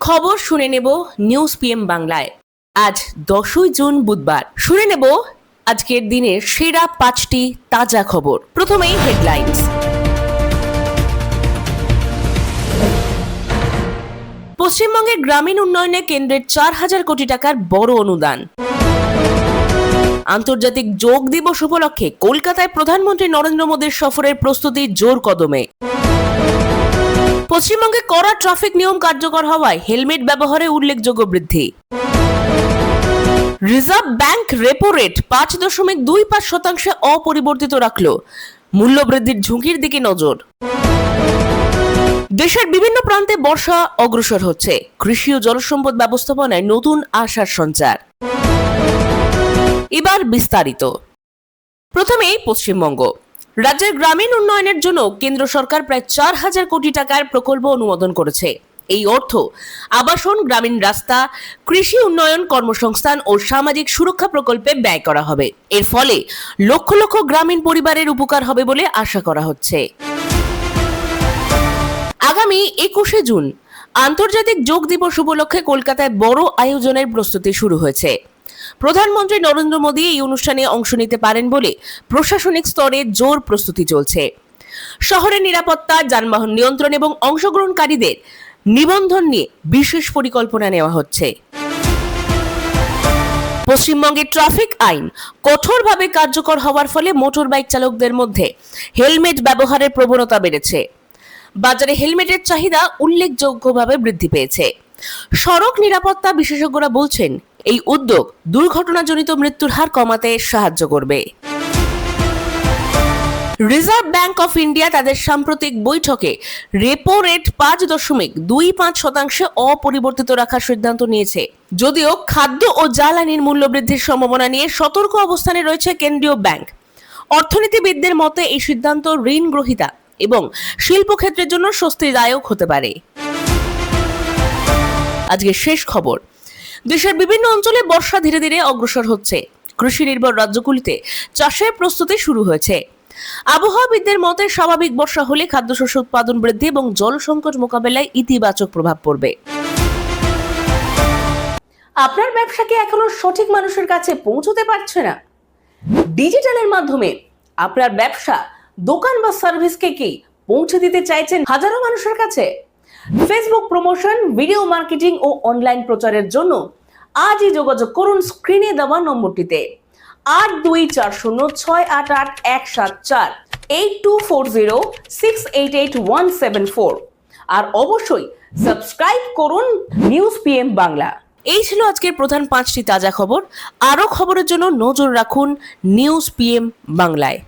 খবর শুনে নেব নিউজ পিএম বাংলায়। আজ 10ই জুন বুধবার। শুনে নেব আজকের দিনের সেরা 5টি তাজা খবর। প্রথমেই হেডলাইন্স। পশ্চিমবঙ্গের গ্রামীণ উন্নয়নে কেন্দ্রের 4,000 কোটি টাকার বড় অনুদান। আন্তর্জাতিক যোগ দিবস উপলক্ষে কলকাতায় প্রধানমন্ত্রী নরেন্দ্র মোদীর সফরের প্রস্তুতি জোর কদমে। পশ্চিমবঙ্গে কড়া ট্রাফিক নিয়ম কার্যকর হওয়ায় হেলমেট ব্যবহারে উল্লেখযোগ্য বৃদ্ধি। রিজার্ভ ব্যাংক রেপো রেট 5.25% অপরিবর্তিত রাখল, মূল্যবৃদ্ধির ঝুঁকির দিকে নজর। দেশের বিভিন্ন প্রান্তে বর্ষা অগ্রসর হচ্ছে, কৃষি ও জলসম্পদ ব্যবস্থাপনায় নতুন আশার সঞ্চার। এবার বিস্তারিত। প্রথমেই পশ্চিমবঙ্গ। রাজ্যের গ্রামীণ উন্নয়নের জন্য কেন্দ্র সরকার প্রায় 4,000 কোটি টাকার প্রকল্প অনুমোদন করেছে। এই অর্থ আবাসন, গ্রামীণ রাস্তা, কৃষি উন্নয়ন, কর্মসংস্থান ও সামাজিক সুরক্ষা প্রকল্পে ব্যয় করা হবে। এর ফলে লক্ষ লক্ষ গ্রামীণ পরিবারের উপকার হবে বলে আশা করা হচ্ছে। আগামী 21শে জুন আন্তর্জাতিক যোগ দিবস উপলক্ষে কলকাতায় বড় আয়োজনের প্রস্তুতি শুরু হয়েছে। প্রধানমন্ত্রী নরেন্দ্র মোদী এই অনুষ্ঠানে অংশ নিতে পারেন বলে প্রশাসনিক স্তরে জোর প্রস্তুতি চলছে। শহরের নিরাপত্তা, যানবাহন নিয়ন্ত্রণ এবং অংশগ্রহণকারীদের নিবন্ধন নিয়ে বিশেষ পরিকল্পনা নেওয়া হচ্ছে। পশ্চিমবঙ্গের ট্রাফিক আইন কঠোরভাবে কার্যকর হওয়ার ফলে মোটর বাইক চালকদের মধ্যে হেলমেট ব্যবহারের প্রবণতা বেড়েছে। বাজারে হেলমেটের চাহিদা উল্লেখযোগ্যভাবে বৃদ্ধি পেয়েছে। সড়ক নিরাপত্তা বিশেষজ্ঞরা বলছেন, এই উদ্যোগ দুর্ঘটনাজনিত মৃত্যুর হার কমাতে সাহায্য করবে। রিজার্ভ ব্যাংক অফ ইন্ডিয়া তাদের সাম্প্রতিক বৈঠকে রেপো রেট 5.25% অপরিবর্তিত রাখার সিদ্ধান্ত নিয়েছে। যদিও খাদ্য ও জ্বালানির মূল্য বৃদ্ধির সম্ভাবনা নিয়ে সতর্ক অবস্থানে রয়েছে কেন্দ্রীয় ব্যাংক। অর্থনীতিবিদদের মতে এই সিদ্ধান্ত ঋণ গ্রহীতা এবং শিল্পক্ষেত্রের জন্য স্বস্তিদায়ক হতে পারে। আজকে শেষ খবর। দেশের বিভিন্ন অঞ্চলে বর্ষা ধীরে ধীরে অগ্রসর হচ্ছে। কৃষি নির্ভর রাজ্যগুলিতে চাষের প্রস্তুতি শুরু হয়েছে। আবহাওয়াবিদদের মতে স্বাভাবিক বর্ষা হলে খাদ্যশস্য উৎপাদন বৃদ্ধি এবং জল সংকট মোকাবেলায় ইতিবাচক প্রভাব পড়বে। আপনার ব্যবসা কি এখনো সঠিক মানুষের কাছে পৌঁছতে পারছে না? ডিজিটালের মাধ্যমে আপনার ব্যবসা, দোকান বা সার্ভিসকে কি পৌঁছে দিতে চাইছেন হাজারো মানুষের কাছে? ফেসবুক প্রমোশন, ভিডিও মার্কেটিং ও অনলাইন প্রচারের জন্য আজই যোগাযোগ করুন স্ক্রিনে দেওয়া নম্বরটিতে 8240688174 8240688174 আর অবশ্যই সাবস্ক্রাইব করুন নিউজ পিএম বাংলা। এই ছিল আজকের প্রধান 5টি তাজা খবর। আরো খবরের জন্য নজর রাখুন নিউজ পিএম বাংলায়।